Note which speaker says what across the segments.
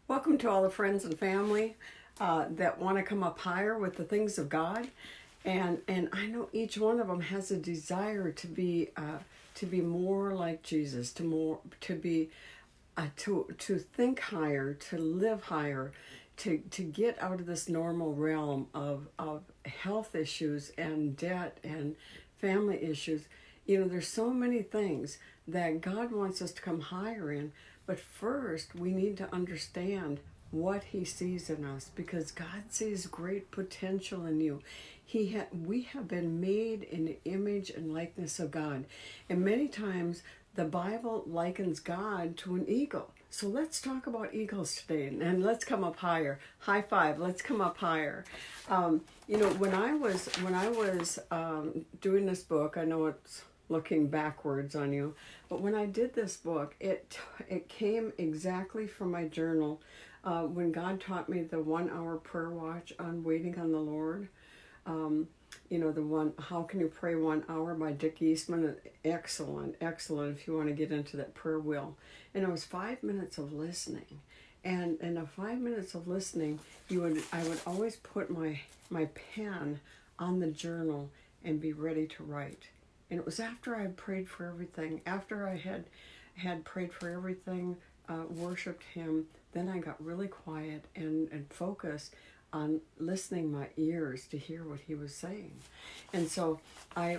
Speaker 1: Welcome to all the friends and family that want to come up higher with the things of God, and I know each one of them has a desire to be more like Jesus, to think higher, to live higher, to get out of this normal realm of health issues and debt and family issues. You know, there's so many things that God wants us to come higher in, but first we need to understand what He sees in us, because God sees great potential in you. We have been made in the image and likeness of God, and many times the Bible likens God to an eagle. So let's talk about eagles today, and let's come up higher. High five. Let's come up higher. When I was doing this book, I know it's looking backwards on you, but when I did this book, it came exactly from my journal. When God taught me the 1 hour prayer watch on waiting on the Lord. The one, How Can You Pray 1 Hour by Dick Eastman. Excellent if you want to get into that prayer wheel. And it was 5 minutes of listening. And in the 5 minutes of listening, I would always put my pen on the journal and be ready to write. And it was after I had prayed for everything, after I had prayed for everything, worshiped Him, then I got really quiet and focused on listening my ears to hear what He was saying. And so I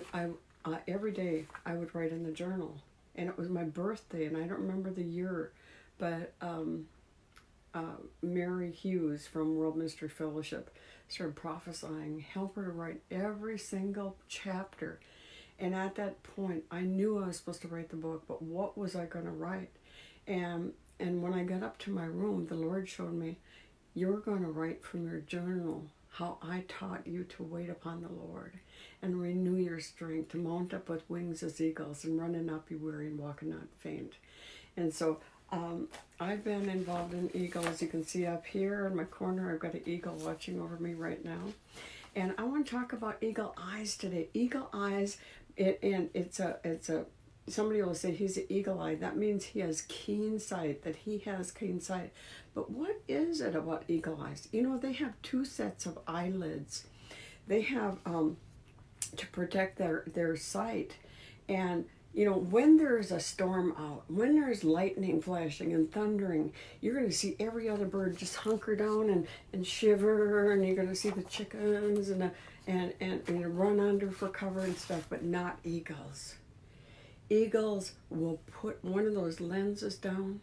Speaker 1: every day I would write in the journal. And it was my birthday, and I don't remember the year, but Mary Hughes from World Ministry Fellowship started prophesying, help her to write every single chapter. And at that point, I knew I was supposed to write the book, but what was I going to write? And when I got up to my room, the Lord showed me, you're going to write from your journal how I taught you to wait upon the Lord and renew your strength, to mount up with wings as eagles and run and not be weary and walk and not faint. And so I've been involved in eagle. As you can see up here in my corner, I've got an eagle watching over me right now. And I want to talk about eagle eyes today. Eagle eyes, somebody will say he's an eagle eye. That means he has keen sight, that he has keen sight. But what is it about eagle eyes? You know, they have 2 sets of eyelids. They have to protect their sight. And, you know, when there's a storm out, when there's lightning flashing and thundering, you're going to see every other bird just hunker down and shiver, and you're going to see the chickens and run under for cover and stuff, but not eagles. Eagles will put one of those lenses down,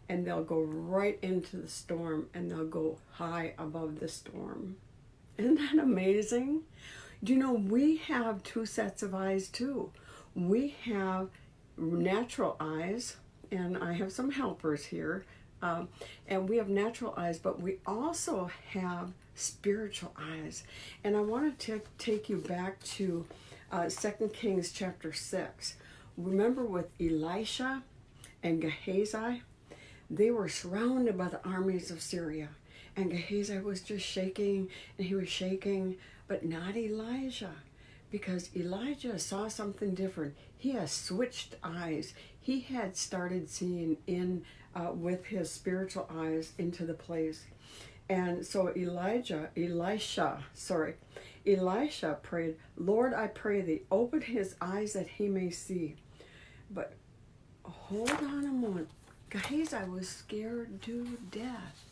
Speaker 1: and they'll go right into the storm, and they'll go high above the storm. Isn't that amazing? Do you know we have 2 sets of eyes too? We have natural eyes, and I have some helpers here, and we have natural eyes, but we also have spiritual eyes. And I want to take you back to 2 Kings chapter 6. Remember with Elisha and Gehazi, they were surrounded by the armies of Syria. And Gehazi was just shaking, and he was shaking, but not Elijah. Because Elijah saw something different. He has switched eyes. He had started seeing with his spiritual eyes into the place. And so Elisha prayed, Lord, I pray thee, open his eyes that he may see. But hold on a moment. Gehazi was scared to death.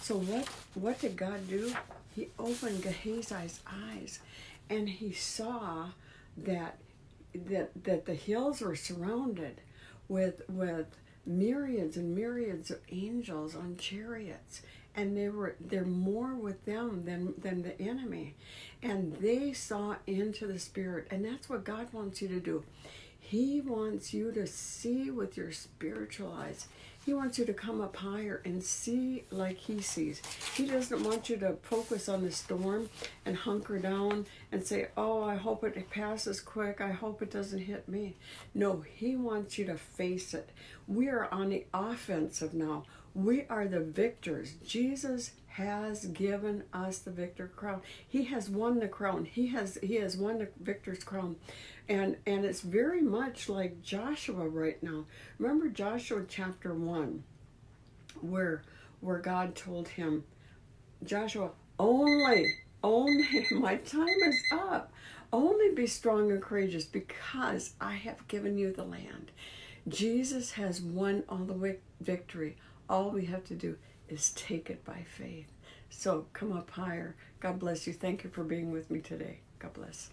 Speaker 1: So what did God do? He opened Gehazi's eyes, and he saw that the hills were surrounded with myriads and myriads of angels on chariots, and they're more with them than the enemy, and they saw into the spirit. And that's what God wants you to do. He wants you to see with your spiritual eyes. He wants you to come up higher and see like He sees. He doesn't want you to focus on the storm and hunker down and say, oh, I hope it passes quick. I hope it doesn't hit me. No, He wants you to face it. We are on the offensive now. We are the victors. Jesus has given us the victor crown. He has won the crown. He has won the victor's crown. And it's very much like Joshua right now. Remember Joshua chapter 1, where where God told him, Joshua, only, my time is up. Only be strong and courageous because I have given you the land. Jesus has won all the victory. All we have to do is take it by faith. So come up higher. God bless you. Thank you for being with me today. God bless.